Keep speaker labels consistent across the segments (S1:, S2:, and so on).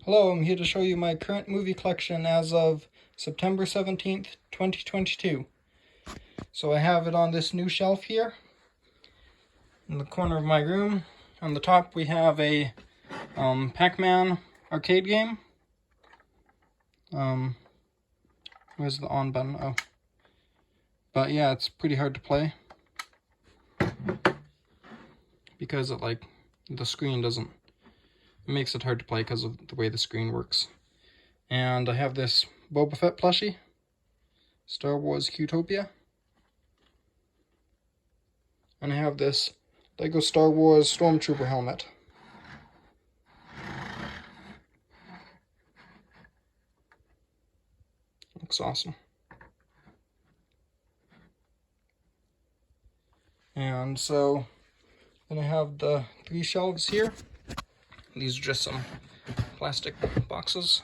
S1: Hello, I'm here to show you my current movie collection as of September 17th, 2022. So I have it on this new shelf here in the corner of my room. On the top we have a Pac-Man arcade game. Where's the on button? Oh. But yeah, it's pretty hard to play because the screen doesn't, it makes it hard to play because of the way the screen works. And I have this Boba Fett plushie, Star Wars Q-topia. And I have this Lego Star Wars Stormtrooper helmet. Looks awesome. And so then I have the 3 shelves here. These are just some plastic boxes.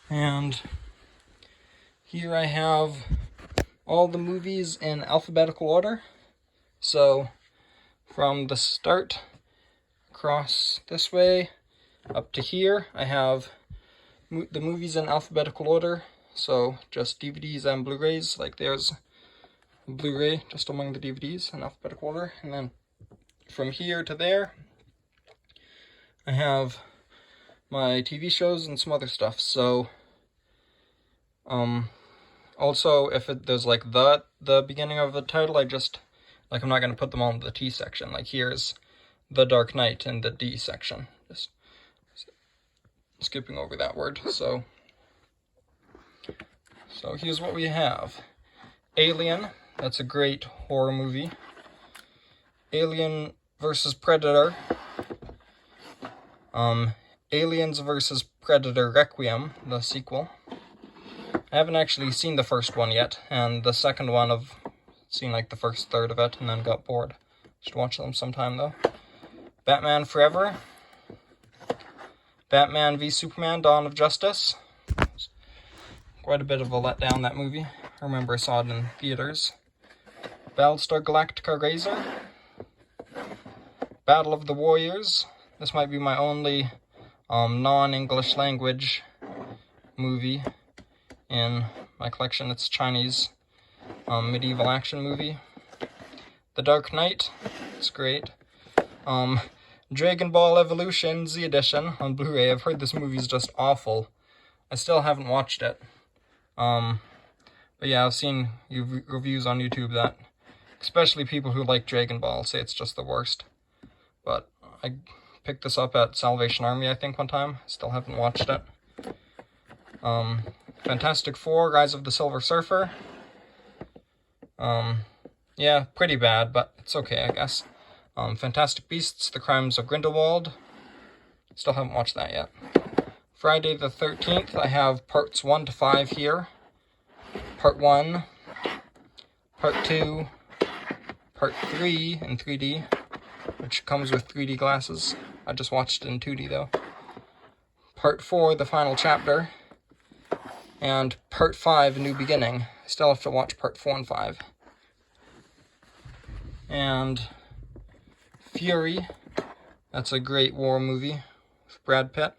S1: And here I have all the movies in alphabetical order. So from the start across this way up to here, I have the movies in alphabetical order. So just DVDs and Blu-rays, like there's a Blu-ray just among the DVDs in alphabetical order. And then from here to there, I have my TV shows and some other stuff. So also if there's like the beginning of the title, I'm not going to put them all in the T section. Like here's The Dark Knight in the D section. Just skipping over that word. So here's what we have. Alien, that's a great horror movie. Alien vs. Predator. Aliens vs. Predator Requiem, the sequel. I haven't actually seen the first one yet, and the second one I've seen like the first third of it and then got bored. Should watch them sometime though. Batman Forever. Batman v Superman Dawn of Justice. Quite a bit of a letdown, that movie. I remember I saw it in theaters. Battlestar Galactica Razor. Battle of the Warriors. This might be my only non-English language movie in my collection. It's a Chinese medieval action movie. The Dark Knight. It's great. Dragon Ball Evolution Z Edition on Blu-ray. I've heard this movie is just awful. I still haven't watched it. But yeah, I've seen reviews on YouTube that, especially people who like Dragon Ball, say it's just the worst. But I picked this up at Salvation Army, I think, one time. Still haven't watched it. Fantastic Four, Rise of the Silver Surfer. Yeah, pretty bad, but it's okay, I guess. Fantastic Beasts, The Crimes of Grindelwald. Still haven't watched that yet. Friday the 13th, I have parts 1 to 5 here. Part 1, Part 2, Part 3 in 3D, which comes with 3D glasses. I just watched it in 2D though. Part 4, the final chapter. And Part 5, New Beginning. I still have to watch Part 4 and 5. And Fury. That's a great war movie with Brad Pitt.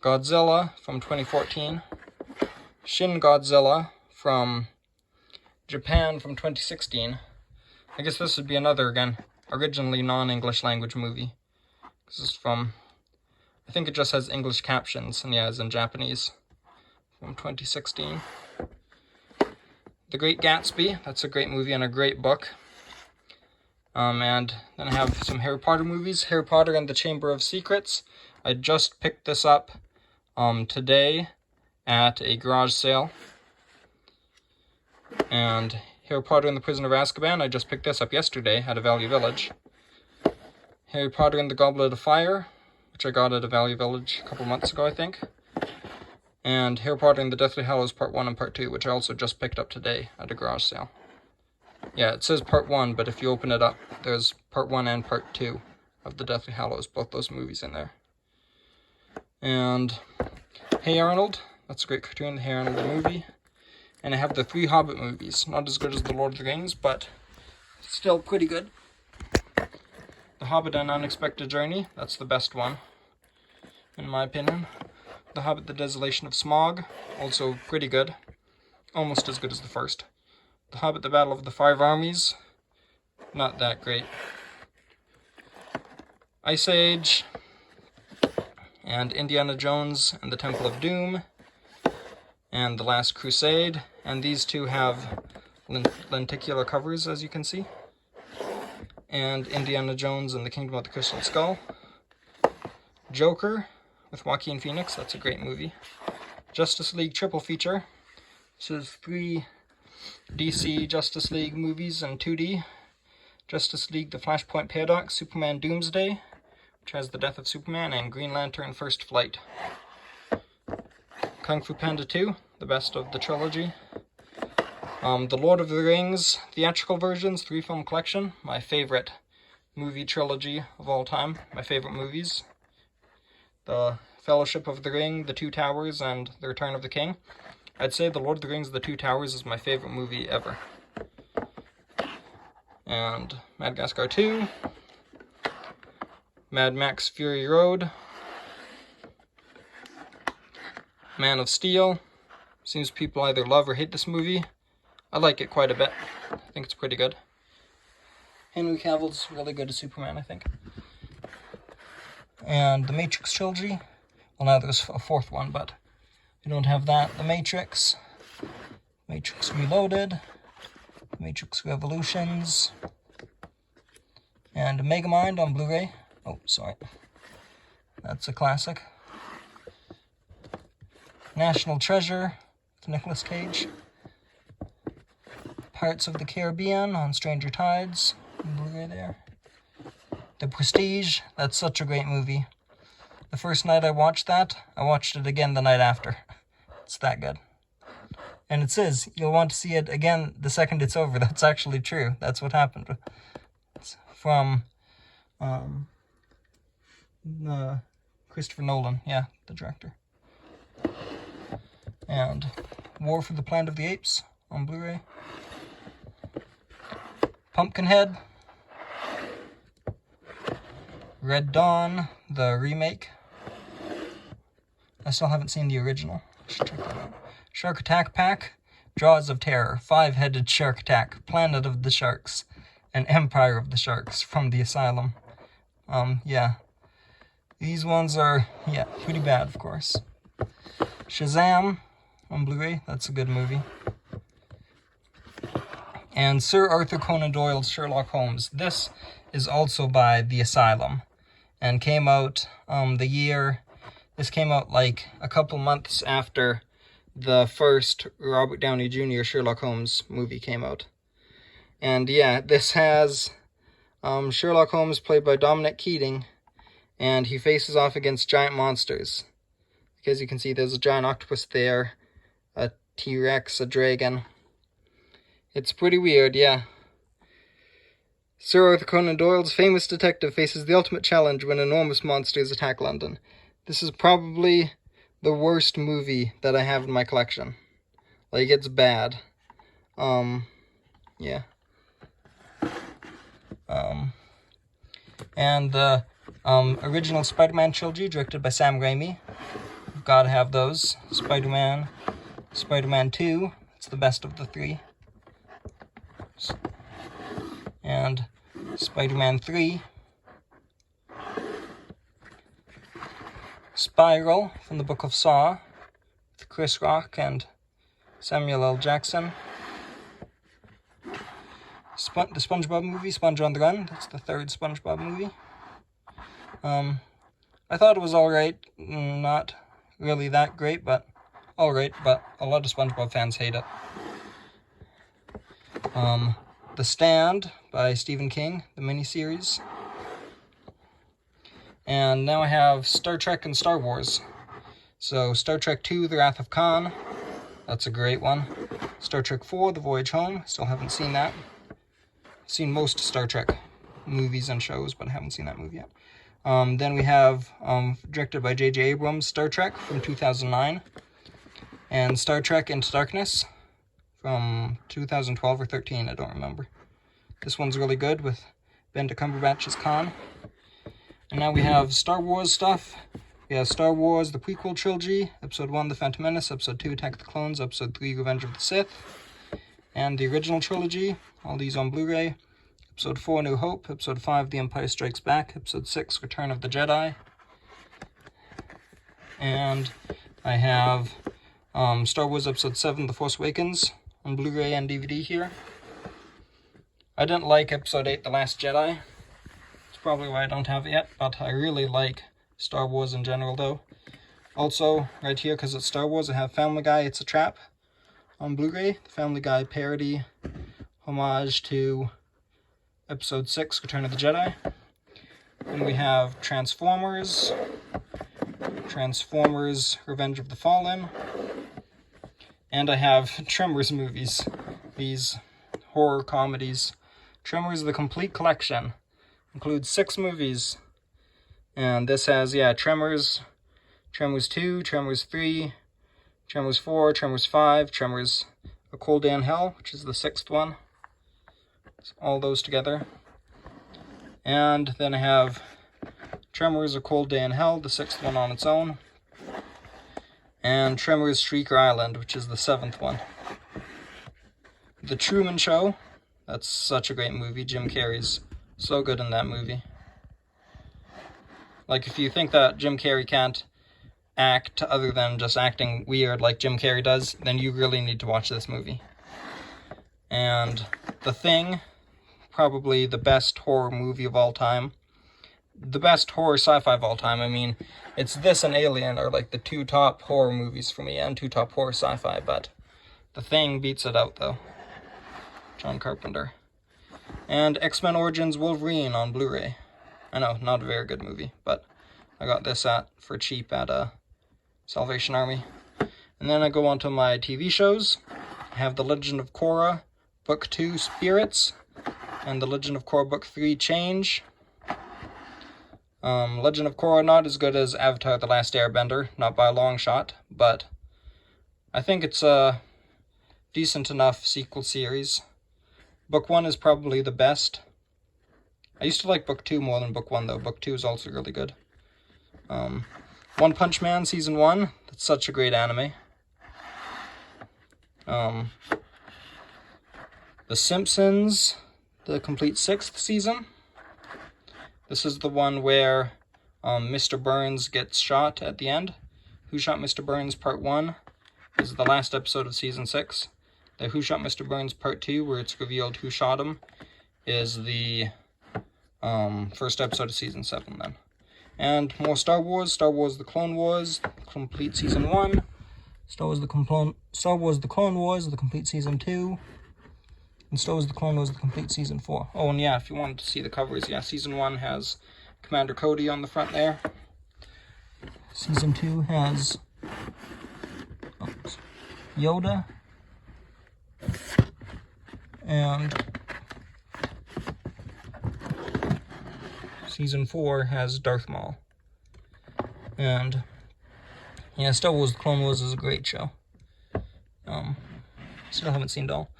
S1: Godzilla from 2014. Shin Godzilla from Japan from 2016. I guess this would be another, again, originally non-English language movie. This is from, I think it just has English captions, and yeah, it's in Japanese, from 2016. The Great Gatsby, that's a great movie and a great book. And then I have some Harry Potter movies. Harry Potter and the Chamber of Secrets. I just picked this up today at a garage sale. And Harry Potter and the Prisoner of Azkaban, I just picked this up yesterday at a Value Village. Harry Potter and the Goblet of Fire, which I got at a Value Village a couple months ago, I think. And Harry Potter and the Deathly Hallows Part 1 and Part 2, which I also just picked up today at a garage sale. Yeah, it says Part 1, but if you open it up, there's Part 1 and Part 2 of the Deathly Hallows, both those movies in there. And Hey Arnold, that's a great cartoon, the Hey Arnold movie. And I have the 3 Hobbit movies. Not as good as The Lord of the Rings, but still pretty good. The Hobbit: An Unexpected Journey, that's the best one, in my opinion. The Hobbit: The Desolation of Smaug, also pretty good. Almost as good as the first. The Hobbit: The Battle of the Five Armies, not that great. Ice Age, and Indiana Jones and the Temple of Doom, and The Last Crusade, and these two have lenticular covers, as you can see. And Indiana Jones and the Kingdom of the Crystal Skull. Joker with Joaquin Phoenix, that's a great movie. Justice League triple feature. This is 3 DC Justice League movies in 2D. Justice League: The Flashpoint Paradox, Superman Doomsday, which has the death of Superman, and Green Lantern First Flight. Kung Fu Panda 2, the best of the trilogy. The Lord of the Rings theatrical versions, 3-film collection, my favorite movie trilogy of all time, my favorite movies. The Fellowship of the Ring, The Two Towers, and The Return of the King. I'd say The Lord of the Rings, The Two Towers is my favorite movie ever. And Madagascar 2, Mad Max Fury Road, Man of Steel. Seems people either love or hate this movie. I like it quite a bit. I think it's pretty good. Henry Cavill's really good as Superman, I think. And the Matrix trilogy. Well, now there's a 4th one, but we don't have that. The Matrix, Matrix Reloaded, Matrix Revolutions, and Megamind on Blu-ray. Oh, sorry. That's a classic. National Treasure with Nicolas Cage. Pirates of the Caribbean on Stranger Tides on Blu-ray there. The Prestige, that's such a great movie. The first night I watched that, I watched it again the night after. It's that good. And it says you'll want to see it again the second it's over. That's actually true. That's what happened. It's from Christopher Nolan, yeah, the director. And War for the Planet of the Apes on Blu-ray. Pumpkinhead. Red Dawn, the remake. I still haven't seen the original. I should check that out. Shark Attack Pack, Jaws of Terror, 5-Headed Shark Attack, Planet of the Sharks, and Empire of the Sharks from the Asylum. Yeah. These ones are, yeah, pretty bad, of course. Shazam on Blu-ray, that's a good movie. And Sir Arthur Conan Doyle's Sherlock Holmes. This is also by the Asylum, and came out this came out like a couple months after the first Robert Downey Jr. Sherlock Holmes movie came out. And yeah, this has Sherlock Holmes played by Dominic Keating, and he faces off against giant monsters. As you can see, there's a giant octopus there, a T-Rex, a dragon. It's pretty weird, yeah. Sir Arthur Conan Doyle's famous detective faces the ultimate challenge when enormous monsters attack London. This is probably the worst movie that I have in my collection. Like, it's bad. Yeah. And the original Spider-Man trilogy, directed by Sam Raimi. You've got to have those. Spider-Man, Spider-Man 2, it's the best of the 3. And Spider-Man 3. Spiral from the Book of Saw with Chris Rock and Samuel L. Jackson. The SpongeBob movie, Sponge on the Run. That's the 3rd SpongeBob movie. I thought it was alright. Not really that great, but alright. But a lot of SpongeBob fans hate it. The Stand by Stephen King, the miniseries. And now I have Star Trek and Star Wars. So Star Trek II, The Wrath of Khan. That's a great one. Star Trek IV, The Voyage Home. Still haven't seen that. I've seen most Star Trek movies and shows, but I haven't seen that movie yet. Then we have, directed by J.J. Abrams, Star Trek from 2009. And Star Trek Into Darkness from 2012 or 13, I don't remember. This one's really good with Benedict Cumberbatch as Khan. And now we have Star Wars stuff. We have Star Wars, the prequel trilogy, Episode 1, The Phantom Menace, Episode 2, Attack of the Clones, Episode 3, Revenge of the Sith, and the original trilogy, all these on Blu-ray, Episode 4, New Hope, Episode 5, The Empire Strikes Back, Episode 6, Return of the Jedi, and I have Star Wars Episode 7, The Force Awakens, on Blu-ray and DVD here. I didn't like Episode 8, The Last Jedi. It's probably why I don't have it yet, but I really like Star Wars in general, though. Also, right here, because it's Star Wars, I have Family Guy, It's a Trap on Blu-ray. The Family Guy parody, homage to Episode 6, Return of the Jedi. Then we have Transformers, Revenge of the Fallen. And I have Tremors movies, these horror comedies. Tremors, the complete collection, includes 6 movies. And this has, Tremors, Tremors 2, Tremors 3, Tremors 4, Tremors 5, Tremors A Cold Day in Hell, which is the 6th one. So all those together. And then I have Tremors A Cold Day in Hell, the 6th one on its own. And Tremors Shrieker Island, which is the 7th one. The Truman Show, that's such a great movie. Jim Carrey's so good in that movie. Like, if you think that Jim Carrey can't act other than just acting weird like Jim Carrey does, then you really need to watch this movie. And The Thing, probably the best horror movie of all time. The best horror sci-fi of all time. I mean, it's this and Alien are like the 2 top horror movies for me, and 2 top horror sci-fi, but The Thing beats it out, though. John Carpenter. And X-Men Origins Wolverine on Blu-ray. I know, not a very good movie, but I got this for cheap at Salvation Army. And then I go on to my TV shows. I have The Legend of Korra, Book 2, Spirits, and The Legend of Korra, Book 3, Change. Legend of Korra, not as good as Avatar The Last Airbender, not by a long shot, but I think it's a decent enough sequel series. Book 1 is probably the best. I used to like Book 2 more than Book 1, though. Book 2 is also really good. One Punch Man Season 1. That's such a great anime. The Simpsons, the complete 6th season. This is the one where Mr. Burns gets shot at the end. Who Shot Mr. Burns Part 1 is the last episode of Season 6. The Who Shot Mr. Burns Part 2, where it's revealed who shot him, is the first episode of Season 7 then. And more Star Wars, The Clone Wars, complete Season 1. Star Wars The Clone Wars, the complete Season 2. And Star Wars The Clone Wars, the complete Season 4. Oh, and if you wanted to see the covers, Season 1 has Commander Cody on the front there. Season 2 has Yoda. And Season 4 has Darth Maul. And Star Wars The Clone Wars is a great show. Still haven't seen it all.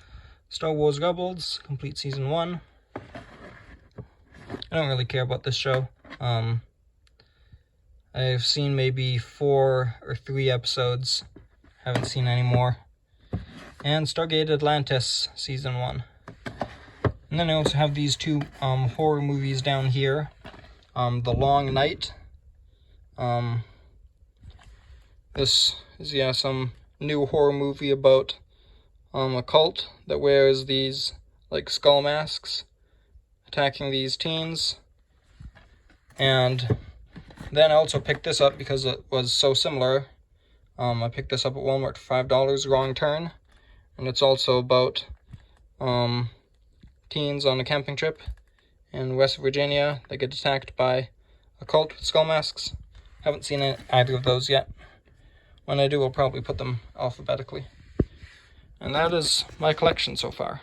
S1: Star Wars Rebels, complete Season 1. I don't really care about this show. I've seen maybe 4 or 3 episodes. Haven't seen any more. And Stargate Atlantis, Season 1. And then I also have these 2 horror movies down here. The Long Night. This is, some new horror movie about a cult that wears these, like, skull masks, attacking these teens. And then I also picked this up because it was so similar. I picked this up at Walmart for $5, Wrong Turn. And it's also about teens on a camping trip in West Virginia. They get attacked by a cult with skull masks. Haven't seen either of those yet. When I do, I'll probably put them alphabetically. And that is my collection so far.